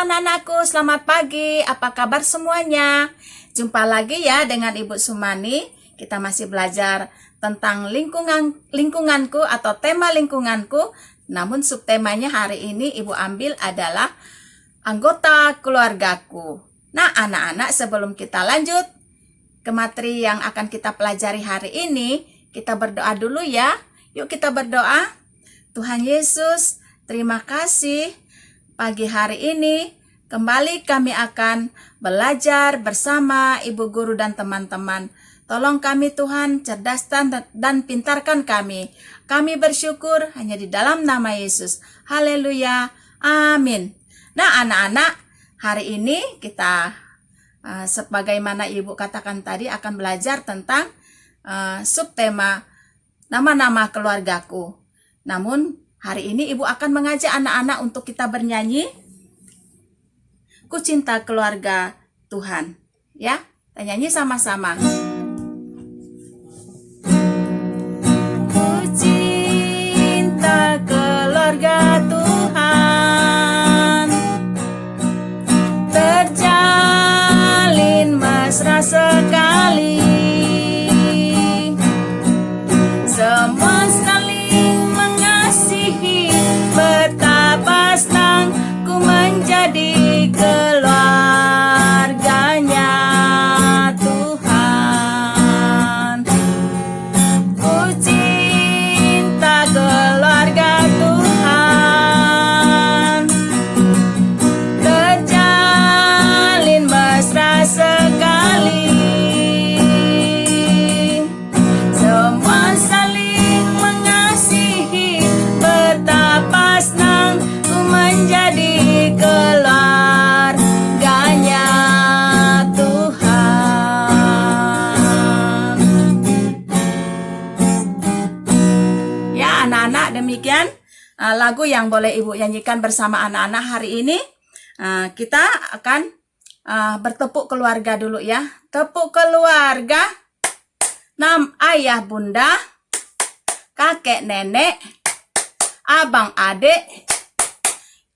anak-anakku, selamat pagi. Apa kabar semuanya? Jumpa lagi ya dengan Ibu Sumani. Kita masih belajar tentang lingkunganku atau tema lingkunganku. Namun subtemanya hari ini Ibu ambil adalah anggota keluargaku. Nah, anak-anak, sebelum kita lanjut ke materi yang akan kita pelajari hari ini, kita berdoa dulu ya. Yuk kita berdoa. Tuhan Yesus, terima kasih. Pagi hari ini kembali kami akan belajar bersama Ibu Guru dan teman-teman. Tolong kami Tuhan, cerdaskan dan pintarkan kami. Kami bersyukur hanya di dalam nama Yesus. Haleluya. Amin. Nah anak-anak, hari ini kita sebagaimana Ibu katakan tadi akan belajar tentang subtema nama-nama keluargaku. Namun hari ini Ibu akan mengajak anak-anak untuk kita bernyanyi Ku Cinta Keluarga Tuhan. Ya, kita nyanyi sama-sama. Ku cinta keluarga Tuhan, terjalin mesra sekali, semua saling mengasihi, betapa senang ku menjadi keluarganya Tuhan. Ku cinta keluarga Tuhan, terjalin mesra sekali, semua saling mengasihi, betapa senang ku menjadi keluarganya Tuhan. Ya anak-anak, demikian lagu yang boleh Ibu nyanyikan bersama anak-anak hari ini. Kita akan bertepuk keluarga dulu ya. Tepuk keluarga. Ayah bunda, kakek nenek, abang adik.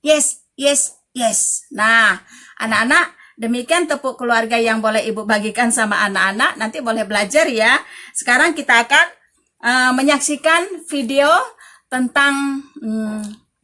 Yes, yes, yes. Nah, anak-anak, demikian tepuk keluarga yang boleh Ibu bagikan sama anak-anak. Nanti boleh belajar ya. Sekarang kita akan menyaksikan video tentang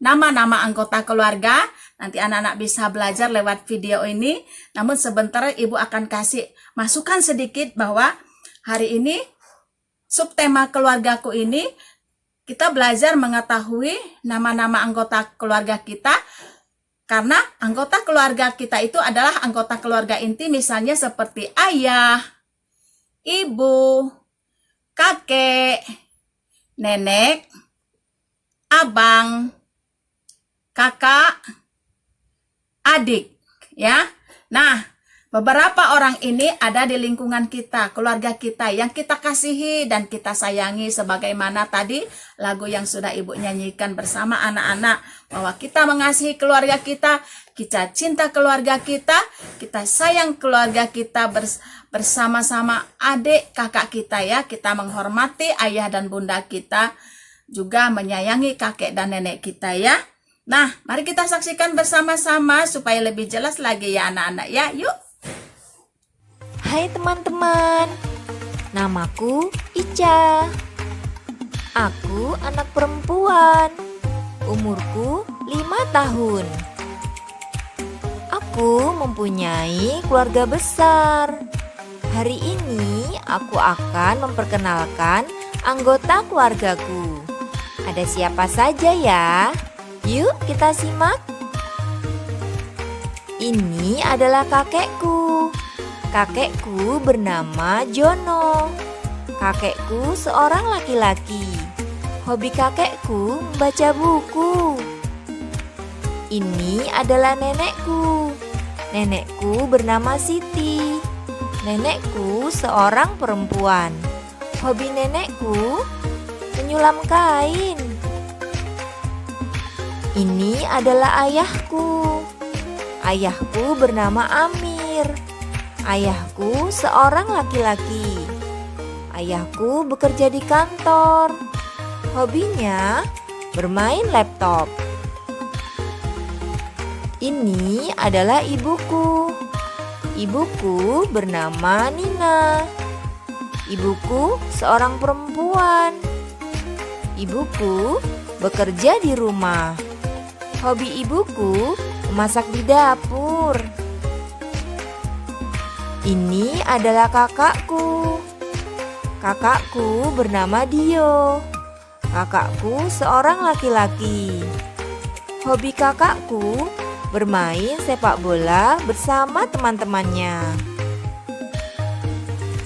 nama-nama anggota keluarga. Nanti anak-anak bisa belajar lewat video ini. Namun sebentar Ibu akan kasih masukan sedikit bahwa hari ini subtema keluargaku ini kita belajar mengetahui nama-nama anggota keluarga kita. Karena anggota keluarga kita itu adalah anggota keluarga inti, misalnya seperti ayah, ibu, kakek, nenek, abang, kakak, adik, ya. Nah, beberapa orang ini ada di lingkungan kita, keluarga kita yang kita kasihi dan kita sayangi, sebagaimana tadi lagu yang sudah Ibu nyanyikan bersama anak-anak, bahwa kita mengasihi keluarga kita cinta keluarga kita sayang keluarga kita bersama-sama adik kakak kita ya. Kita menghormati ayah dan bunda kita, juga menyayangi kakek dan nenek kita ya. Nah, mari kita saksikan bersama-sama supaya lebih jelas lagi ya anak-anak ya. Yuk. Hai teman-teman, namaku Ica. Aku anak perempuan, umurku 5 tahun. Aku mempunyai keluarga besar. Hari ini aku akan memperkenalkan anggota keluargaku. Ada siapa saja ya? Yuk kita simak. Ini adalah kakekku. Kakekku bernama Jono. Kakekku seorang laki-laki. Hobi kakekku membaca buku. Ini adalah nenekku. Nenekku bernama Siti. Nenekku seorang perempuan. Hobi nenekku menyulam kain. Ini adalah ayahku. Ayahku bernama Amir. Ayahku seorang laki-laki. Ayahku bekerja di kantor. Hobinya bermain laptop. Ini adalah ibuku. Ibuku bernama Nina. Ibuku seorang perempuan. Ibuku bekerja di rumah. Hobi ibuku memasak di dapur. Ini adalah kakakku. Kakakku bernama Dio. Kakakku seorang laki-laki. Hobi kakakku bermain sepak bola bersama teman-temannya.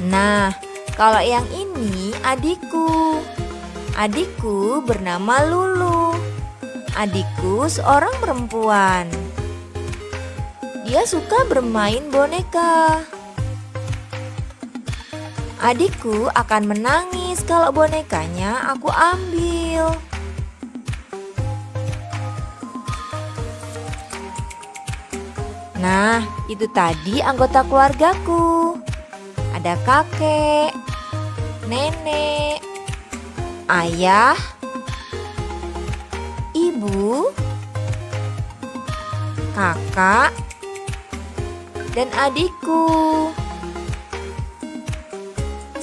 Nah, kalau yang ini adikku. Adikku bernama Lulu. Adikku seorang perempuan. Dia suka bermain boneka. Adikku akan menangis kalau bonekanya aku ambil. Nah, itu tadi anggota keluargaku. Ada kakek, nenek, ayah, ibu, kakak, dan adikku.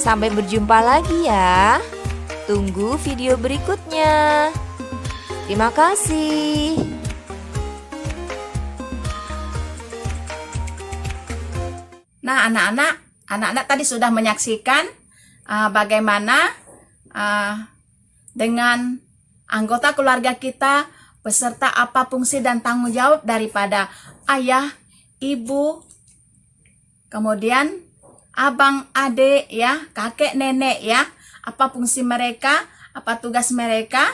Sampai berjumpa lagi ya. Tunggu video berikutnya. Terima kasih. Nah, anak-anak tadi sudah menyaksikan bagaimana dengan anggota keluarga kita beserta apa fungsi dan tanggung jawab daripada ayah, ibu, kemudian abang, adik, ya, kakek, nenek, ya, apa fungsi mereka, apa tugas mereka,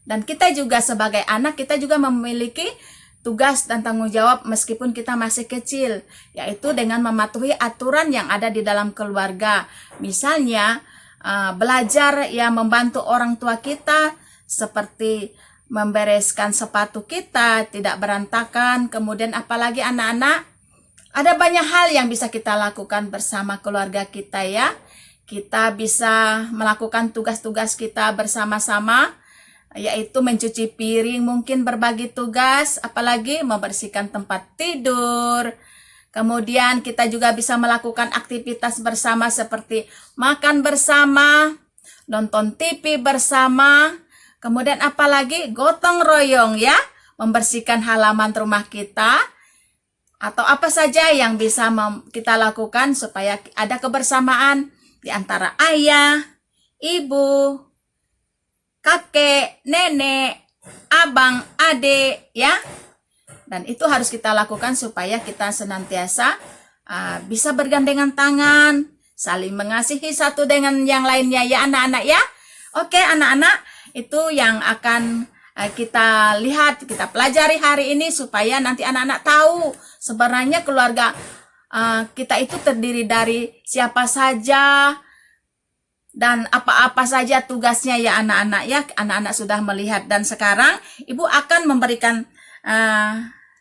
dan kita juga sebagai anak, kita juga memiliki tugas dan tanggung jawab meskipun kita masih kecil, yaitu dengan mematuhi aturan yang ada di dalam keluarga. Misalnya, belajar ya membantu orang tua kita, seperti membereskan sepatu kita, tidak berantakan, kemudian apalagi anak-anak, ada banyak hal yang bisa kita lakukan bersama keluarga kita ya. Kita bisa melakukan tugas-tugas kita bersama-sama, yaitu mencuci piring, mungkin berbagi tugas, apalagi membersihkan tempat tidur. Kemudian kita juga bisa melakukan aktivitas bersama seperti makan bersama, nonton TV bersama, kemudian apalagi gotong royong ya, membersihkan halaman rumah kita, atau apa saja yang bisa kita lakukan supaya ada kebersamaan di antara ayah, ibu, kakek, nenek, abang, adik, ya. Dan itu harus kita lakukan supaya kita senantiasa bisa bergandengan tangan, saling mengasihi satu dengan yang lainnya ya anak-anak ya. Oke anak-anak, itu yang akan kita lihat, kita pelajari hari ini supaya nanti anak-anak tahu sebenarnya keluarga kita itu terdiri dari siapa saja dan apa-apa saja tugasnya ya anak-anak ya. Anak-anak sudah melihat dan sekarang Ibu akan memberikan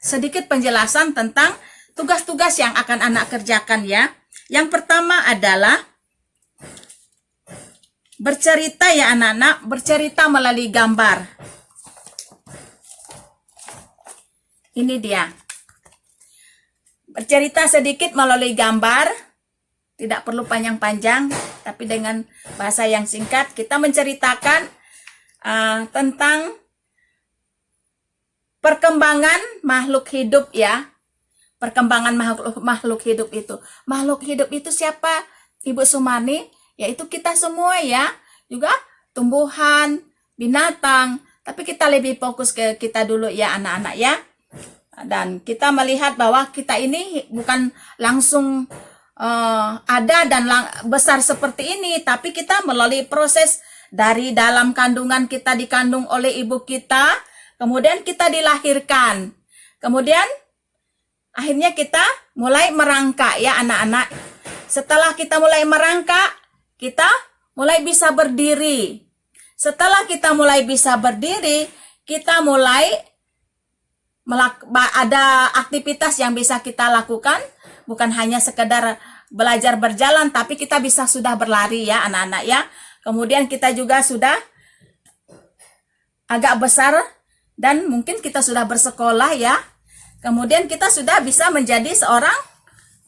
sedikit penjelasan tentang tugas-tugas yang akan anak kerjakan ya. Yang pertama adalah bercerita ya anak-anak, bercerita melalui gambar. Ini dia. Bercerita sedikit melalui gambar, tidak perlu panjang-panjang, tapi dengan bahasa yang singkat kita menceritakan tentang perkembangan makhluk hidup ya. Perkembangan makhluk hidup itu. Makhluk hidup itu siapa? Ibu Sumani, yaitu kita semua ya. Juga tumbuhan, binatang, tapi kita lebih fokus ke kita dulu ya anak-anak ya. Dan kita melihat bahwa kita ini bukan langsung ada dan besar seperti ini, tapi kita melalui proses dari dalam kandungan kita dikandung oleh ibu kita, kemudian kita dilahirkan, kemudian akhirnya kita mulai merangkak ya anak-anak. Setelah kita mulai merangkak, kita mulai bisa berdiri. Setelah kita mulai bisa berdiri, kita mulai ada aktivitas yang bisa kita lakukan, bukan hanya sekedar belajar berjalan, tapi kita bisa sudah berlari ya anak-anak ya. Kemudian kita juga sudah agak besar dan mungkin kita sudah bersekolah ya. kemudian kita sudah bisa menjadi seorang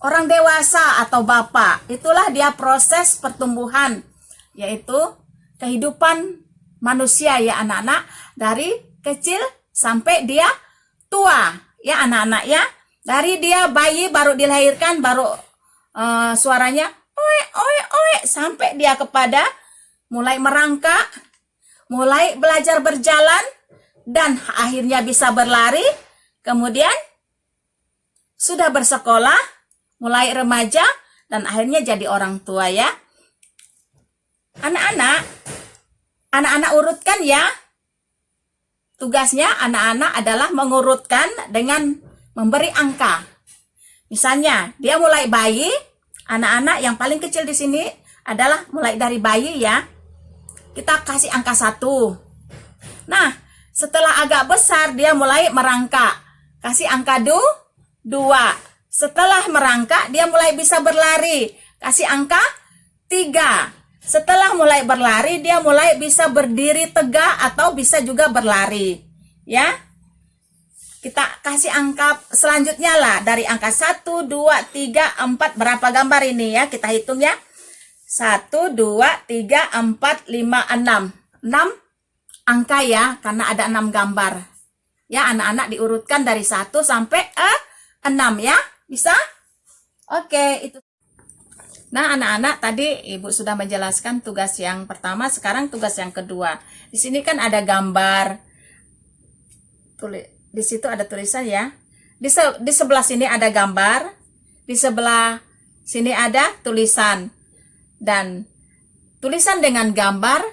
orang dewasa atau bapak. Itulah dia proses pertumbuhan, yaitu kehidupan manusia ya anak-anak, dari kecil sampai dia tua ya anak-anak ya. Dari dia bayi baru dilahirkan, baru suaranya oe oe oe, sampai dia kepada mulai merangkak, mulai belajar berjalan, dan akhirnya bisa berlari, kemudian sudah bersekolah, mulai remaja, dan akhirnya jadi orang tua ya. Anak-anak urutkan ya. Tugasnya anak-anak adalah mengurutkan dengan memberi angka. Misalnya, dia mulai bayi, anak-anak yang paling kecil di sini adalah mulai dari bayi ya. Kita kasih angka 1. Nah, setelah agak besar dia mulai merangkak. Kasih angka 2. Setelah merangkak dia mulai bisa berlari. Kasih angka 3. Setelah mulai berlari, dia mulai bisa berdiri tegak atau bisa juga berlari. Ya. Kita kasih angka selanjutnya lah. Dari angka 1, 2, 3, 4. Berapa gambar ini ya? Kita hitung ya. 1, 2, 3, 4, 5, 6. 6 angka ya, karena ada 6 gambar. Ya, anak-anak diurutkan dari 1 sampai 6 ya. Bisa? Oke, itu. Nah, anak-anak tadi Ibu sudah menjelaskan tugas yang pertama, sekarang tugas yang kedua. Di sini kan ada gambar. Di situ ada tulisan ya. Di sebelah sini ada gambar, di sebelah sini ada tulisan. Dan tulisan dengan gambar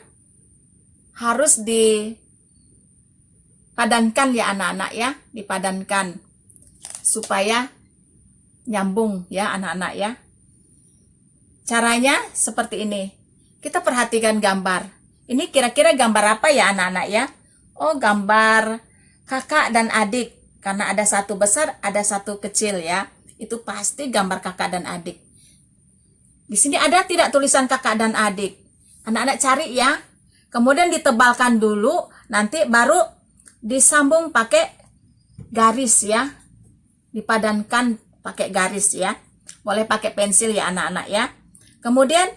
harus dipadankan ya anak-anak ya, dipadankan supaya nyambung ya anak-anak ya. Caranya seperti ini. Kita perhatikan gambar. Ini kira-kira gambar apa ya anak-anak ya? Oh, gambar kakak dan adik. Karena ada satu besar, ada satu kecil ya. Itu pasti gambar kakak dan adik. Di sini ada tidak tulisan kakak dan adik? Anak-anak cari ya. Kemudian ditebalkan dulu, nanti baru disambung pakai garis ya. Dipadankan pakai garis ya. Boleh pakai pensil ya anak-anak ya. Kemudian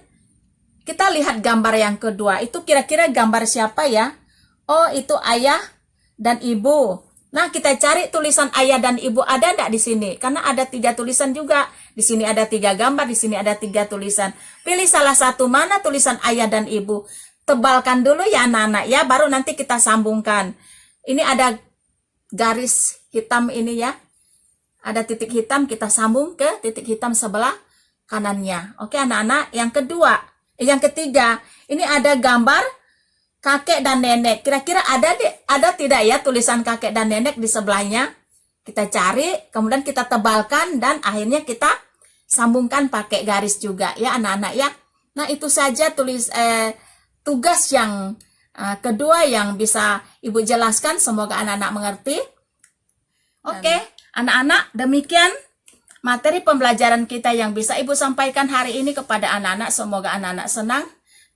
kita lihat gambar yang kedua. Itu kira-kira gambar siapa ya? Oh, itu ayah dan ibu. Nah, kita cari tulisan ayah dan ibu ada enggak di sini? Karena ada 3 tulisan juga. Di sini ada 3 gambar, di sini ada 3 tulisan. Pilih salah satu, mana tulisan ayah dan ibu. Tebalkan dulu ya anak-anak ya, baru nanti kita sambungkan. Ini ada garis hitam ini ya. Ada titik hitam, kita sambung ke titik hitam sebelah kanannya. Oke anak-anak, yang ketiga, ini ada gambar kakek dan nenek. Kira-kira ada tidak ya tulisan kakek dan nenek di sebelahnya? Kita cari, kemudian kita tebalkan, dan akhirnya kita sambungkan pakai garis juga ya anak-anak ya. Nah, itu saja tugas yang kedua yang bisa Ibu jelaskan. Semoga anak-anak mengerti. Oke, anak-anak, demikian materi pembelajaran kita yang bisa Ibu sampaikan hari ini kepada anak-anak. Semoga anak-anak senang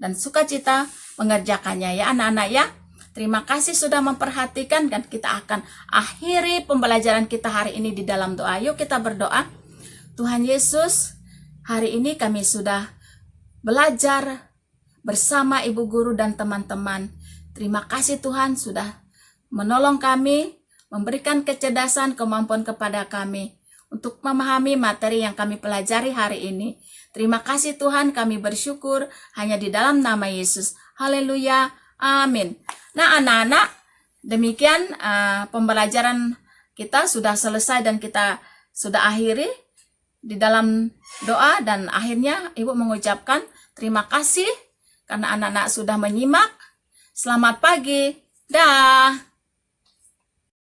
dan sukacita mengerjakannya ya anak-anak ya. Terima kasih sudah memperhatikan, dan kita akan akhiri pembelajaran kita hari ini di dalam doa. Yuk kita berdoa. Tuhan Yesus, hari ini kami sudah belajar bersama Ibu Guru dan teman-teman. Terima kasih Tuhan sudah menolong kami, memberikan kecerdasan, kemampuan kepada kami untuk memahami materi yang kami pelajari hari ini. Terima kasih Tuhan, kami bersyukur hanya di dalam nama Yesus. Haleluya, amin. Nah anak-anak, demikian pembelajaran kita sudah selesai dan kita sudah akhiri di dalam doa. Dan akhirnya Ibu mengucapkan terima kasih karena anak-anak sudah menyimak. Selamat pagi, dah.